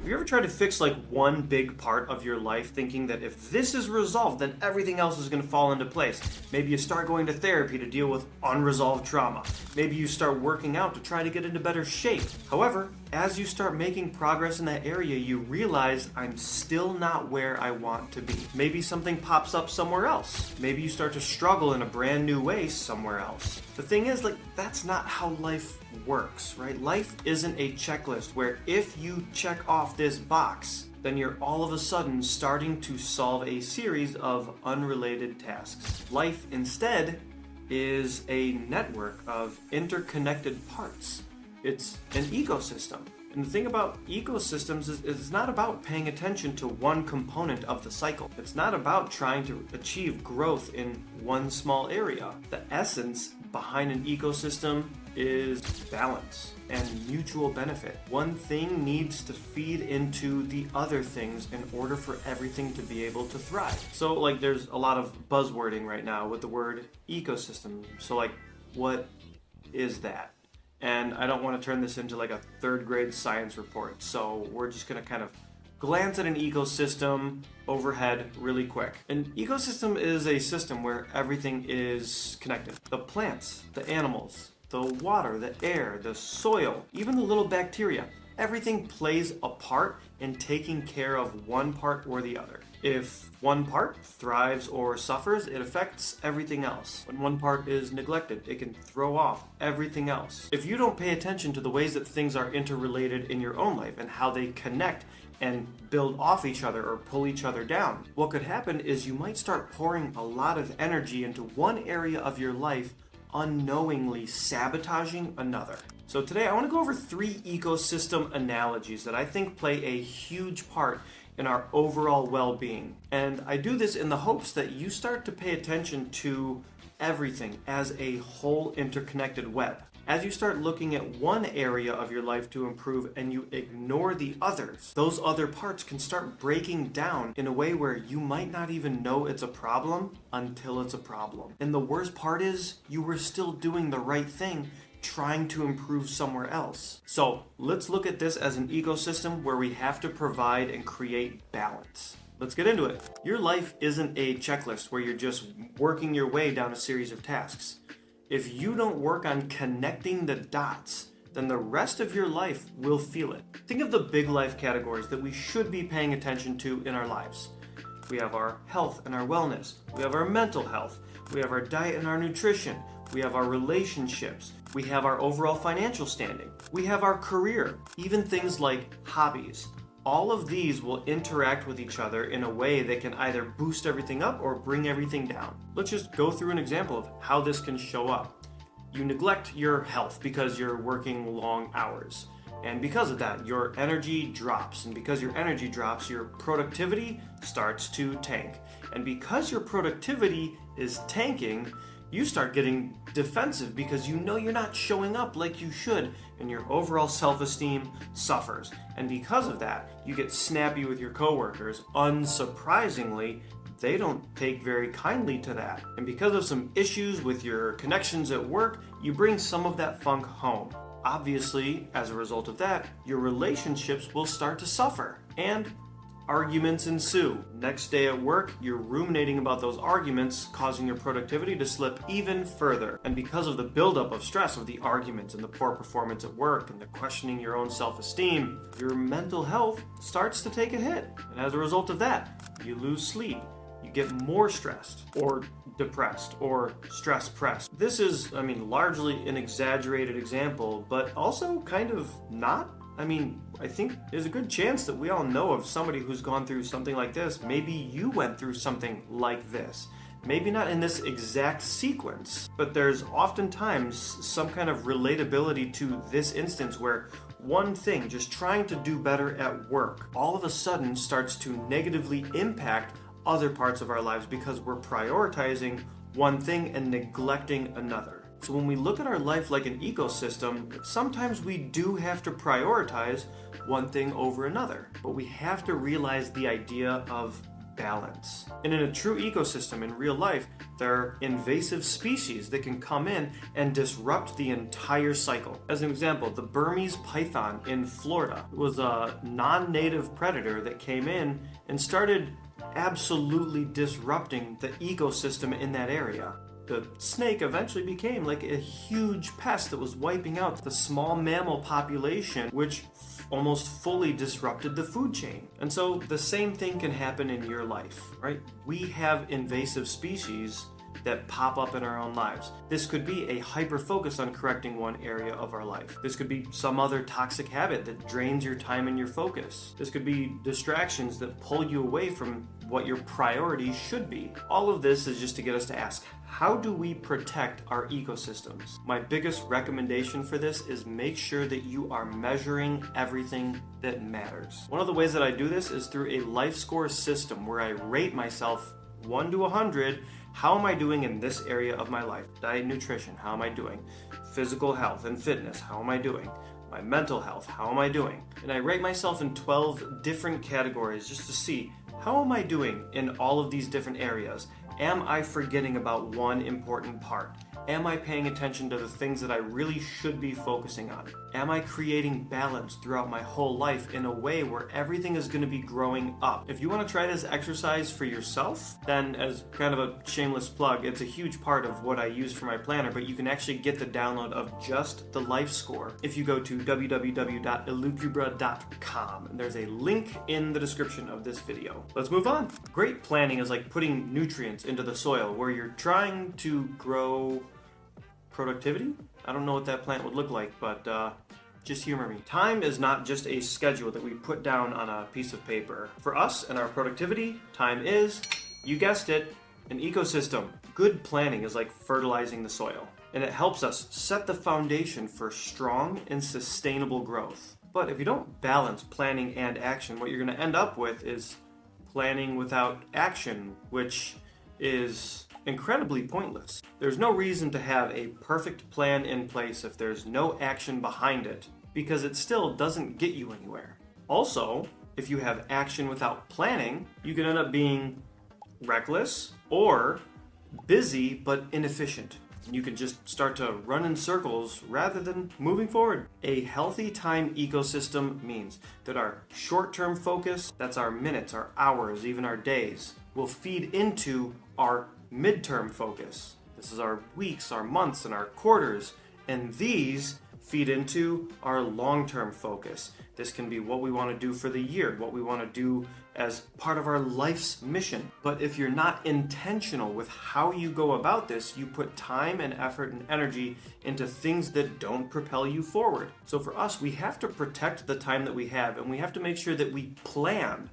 Have you ever tried to fix like one big part of your life thinking that if this is resolved, then everything else is going to fall into place? Maybe you start going to therapy to deal with unresolved trauma. Maybe you start working out to try to get into better shape. However, as you start making progress in that area, you realize I'm still not where I want to be. Maybe something pops up somewhere else. Maybe you start to struggle in a brand new way somewhere else. The thing is, that's not how life works, right? Life isn't a checklist where if you check off this box, then you're all of a sudden starting to solve a series of unrelated tasks. Life instead is a network of interconnected parts. It's an ecosystem. And the thing about ecosystems is it's not about paying attention to one component of the cycle. It's not about trying to achieve growth in one small area. The essence behind an ecosystem is balance and mutual benefit. One thing needs to feed into the other things in order for everything to be able to thrive. So there's a lot of buzzwording right now with the word ecosystem. So what is that? And I don't want to turn this into a third grade science report. So we're just going to kind of glance at an ecosystem overhead really quick. An ecosystem is a system where everything is connected. The plants, the animals, the water, the air, the soil, even the little bacteria. Everything plays a part in taking care of one part or the other. If one part thrives or suffers, it affects everything else. When one part is neglected, it can throw off everything else. If you don't pay attention to the ways that things are interrelated in your own life and how they connect and build off each other or pull each other down, what could happen is you might start pouring a lot of energy into one area of your life, unknowingly sabotaging another. So today I want to go over 3 ecosystem analogies that I think play a huge part in our overall well-being. And I do this in the hopes that you start to pay attention to everything as a whole interconnected web. As you start looking at one area of your life to improve and you ignore the others, those other parts can start breaking down in a way where you might not even know it's a problem until it's a problem. And the worst part is you were still doing the right thing, trying to improve somewhere else. So let's look at this as an ecosystem where we have to provide and create balance. Let's get into it. Your life isn't a checklist where you're just working your way down a series of tasks. If you don't work on connecting the dots, then the rest of your life will feel it. Think of the big life categories that we should be paying attention to in our lives. We have our health and our wellness. We have our mental health. We have our diet and our nutrition. We have our relationships. We have our overall financial standing. We have our career, even things like hobbies. All of these will interact with each other in a way that can either boost everything up or bring everything down. Let's just go through an example of how this can show up. You neglect your health because you're working long hours. And because of that, your energy drops. And because your energy drops, your productivity starts to tank. And because your productivity is tanking, you start getting defensive because you know you're not showing up like you should, and your overall self-esteem suffers. And because of that, you get snappy with your coworkers. Unsurprisingly, they don't take very kindly to that. And because of some issues with your connections at work, you bring some of that funk home. Obviously, as a result of that, your relationships will start to suffer, and arguments ensue. Next day at work, you're ruminating about those arguments, causing your productivity to slip even further. And because of the buildup of stress of the arguments and the poor performance at work and the questioning your own self-esteem, your mental health starts to take a hit. And as a result of that, you lose sleep. You get more stressed or depressed or stress-pressed. This is, largely an exaggerated example, but also kind of not. I think there's a good chance that we all know of somebody who's gone through something like this. Maybe you went through something like this. Maybe not in this exact sequence, but there's oftentimes some kind of relatability to this instance where one thing, just trying to do better at work, all of a sudden starts to negatively impact other parts of our lives because we're prioritizing one thing and neglecting another. So when we look at our life like an ecosystem, sometimes we do have to prioritize one thing over another. But we have to realize the idea of balance. And in a true ecosystem in real life, there are invasive species that can come in and disrupt the entire cycle. As an example, the Burmese python in Florida was a non-native predator that came in and started absolutely disrupting the ecosystem in that area. The snake eventually became like a huge pest that was wiping out the small mammal population, which almost fully disrupted the food chain. And so the same thing can happen in your life, right? We have invasive species that pop up in our own lives. This could be a hyper focus on correcting one area of our life. This could be some other toxic habit that drains your time and your focus. This could be distractions that pull you away from what your priorities should be. All of this is just to get us to ask, how do we protect our ecosystems? My biggest recommendation for this is make sure that you are measuring everything that matters. One of the ways that I do this is through a life score system where I rate myself 1 to 100. How am I doing in this area of my life? Diet, nutrition, how am I doing? Physical health and fitness, how am I doing? My mental health, how am I doing? And I rate myself in 12 different categories just to see, how am I doing in all of these different areas? Am I forgetting about one important part? Am I paying attention to the things that I really should be focusing on? Am I creating balance throughout my whole life in a way where everything is going to be growing up? If you want to try this exercise for yourself, then as kind of a shameless plug, it's a huge part of what I use for my planner, but you can actually get the download of just the life score if you go to www.elucubra.com. And there's a link in the description of this video. Let's move on. Great planning is like putting nutrients into the soil where you're trying to grow productivity? I don't know what that plant would look like, but just humor me. Time is not just a schedule that we put down on a piece of paper. For us and our productivity, time is, you guessed it, an ecosystem. Good planning is like fertilizing the soil, and it helps us set the foundation for strong and sustainable growth. But if you don't balance planning and action, what you're going to end up with is planning without action, which is incredibly pointless. There's no reason to have a perfect plan in place if there's no action behind it, because it still doesn't get you anywhere. Also, if you have action without planning, you can end up being reckless or busy but inefficient. You can just start to run in circles rather than moving forward. A healthy time ecosystem means that our short-term focus, that's our minutes, our hours, even our days, will feed into our midterm focus. This is our weeks, our months, and our quarters, and these feed into our long-term focus. This can be what we want to do for the year, what we want to do as part of our life's mission. But if you're not intentional with how you go about this, you put time and effort and energy into things that don't propel you forward. So for us, we have to protect the time that we have, and we have to make sure that we plan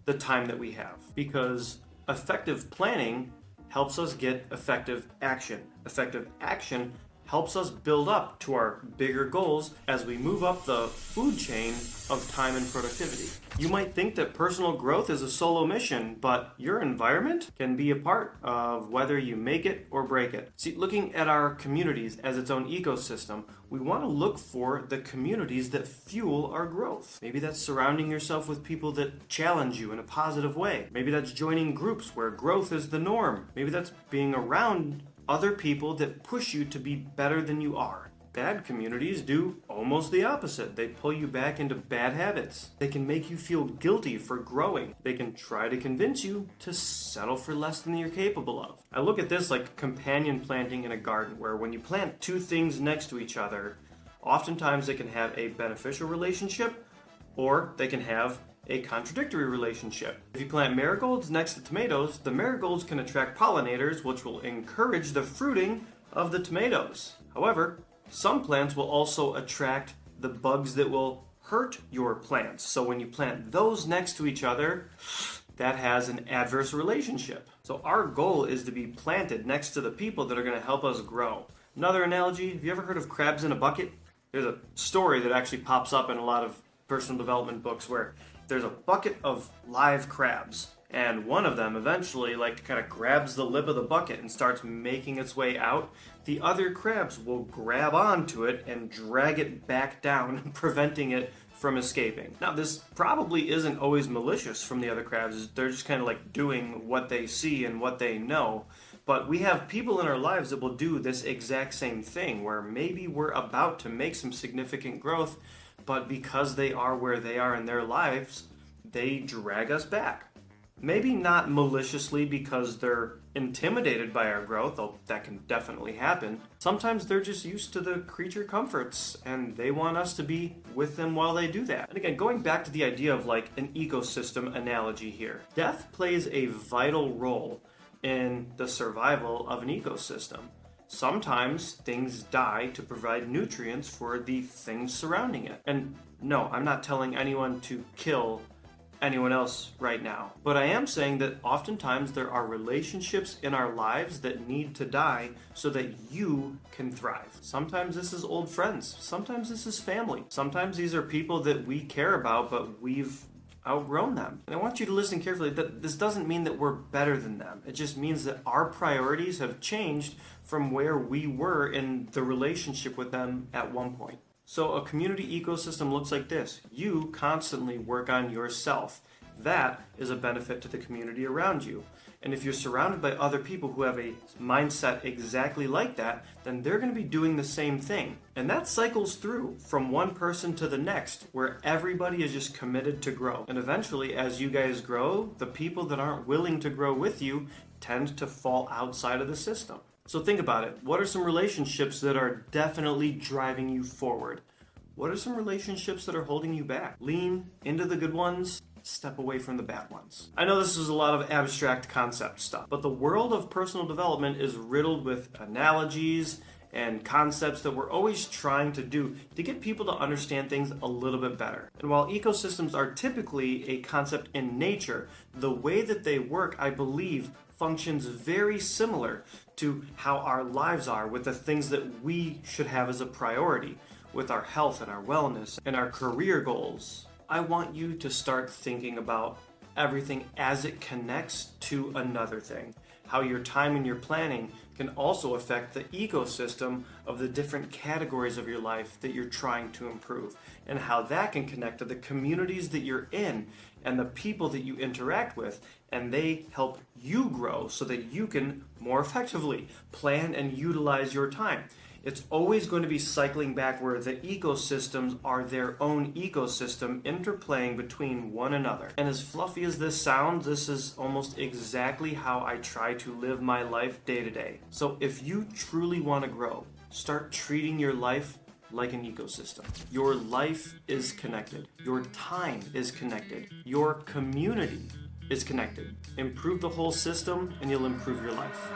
the time that we have, because effective planning helps us get effective action. Effective action helps us build up to our bigger goals as we move up the food chain of time and productivity. You might think that personal growth is a solo mission, but your environment can be a part of whether you make it or break it. See, looking at our communities as its own ecosystem, we want to look for the communities that fuel our growth. Maybe that's surrounding yourself with people that challenge you in a positive way. Maybe that's joining groups where growth is the norm. Maybe that's being around other people that push you to be better than you are. Bad communities do almost the opposite. They pull you back into bad habits. They can make you feel guilty for growing. They can try to convince you to settle for less than you're capable of. I look at this like companion planting in a garden, where when you plant two things next to each other, oftentimes they can have a beneficial relationship or they can have a contradictory relationship. If you plant marigolds next to tomatoes, the marigolds can attract pollinators, which will encourage the fruiting of the tomatoes. However, some plants will also attract the bugs that will hurt your plants. So when you plant those next to each other, that has an adverse relationship. So our goal is to be planted next to the people that are going to help us grow. Another analogy, have you ever heard of crabs in a bucket? There's a story that actually pops up in a lot of personal development books where there's a bucket of live crabs, and one of them eventually kind of grabs the lip of the bucket and starts making its way out. The other crabs will grab onto it and drag it back down, preventing it from escaping. Now, this probably isn't always malicious from the other crabs. They're just kind of like doing what they see and what they know. But we have people in our lives that will do this exact same thing, where maybe we're about to make some significant growth, but because they are where they are in their lives, they drag us back. Maybe not maliciously because they're intimidated by our growth, though that can definitely happen. Sometimes they're just used to the creature comforts and they want us to be with them while they do that. And again, going back to the idea of like an ecosystem analogy here, death plays a vital role in the survival of an ecosystem. Sometimes things die to provide nutrients for the things surrounding it. And no, I'm not telling anyone to kill anyone else right now. But I am saying that oftentimes there are relationships in our lives that need to die so that you can thrive. Sometimes this is old friends. Sometimes this is family. Sometimes these are people that we care about, but we've outgrown them. And I want you to listen carefully. That this doesn't mean that we're better than them. It just means that our priorities have changed from where we were in the relationship with them at one point. So a community ecosystem looks like this. You constantly work on yourself. That is a benefit to the community around you. And if you're surrounded by other people who have a mindset exactly like that, then they're going to be doing the same thing. And that cycles through from one person to the next, where everybody is just committed to grow. And eventually, as you guys grow, the people that aren't willing to grow with you tend to fall outside of the system. So think about it. What are some relationships that are definitely driving you forward? What are some relationships that are holding you back? Lean into the good ones, step away from the bad ones. I know this is a lot of abstract concept stuff, but the world of personal development is riddled with analogies and concepts that we're always trying to do to get people to understand things a little bit better. And while ecosystems are typically a concept in nature, the way that they work, I believe, functions very similar to how our lives are, with the things that we should have as a priority, with our health and our wellness and our career goals. I want you to start thinking about everything as it connects to another thing. How your time and your planning can also affect the ecosystem of the different categories of your life that you're trying to improve, and how that can connect to the communities that you're in and the people that you interact with, and they help you grow so that you can more effectively plan and utilize your time. It's always going to be cycling back where the ecosystems are their own ecosystem interplaying between one another. And as fluffy as this sounds, this is almost exactly how I try to live my life day to day. So if you truly want to grow, start treating your life like an ecosystem. Your life is connected. Your time is connected. Your community is connected. Improve the whole system and you'll improve your life.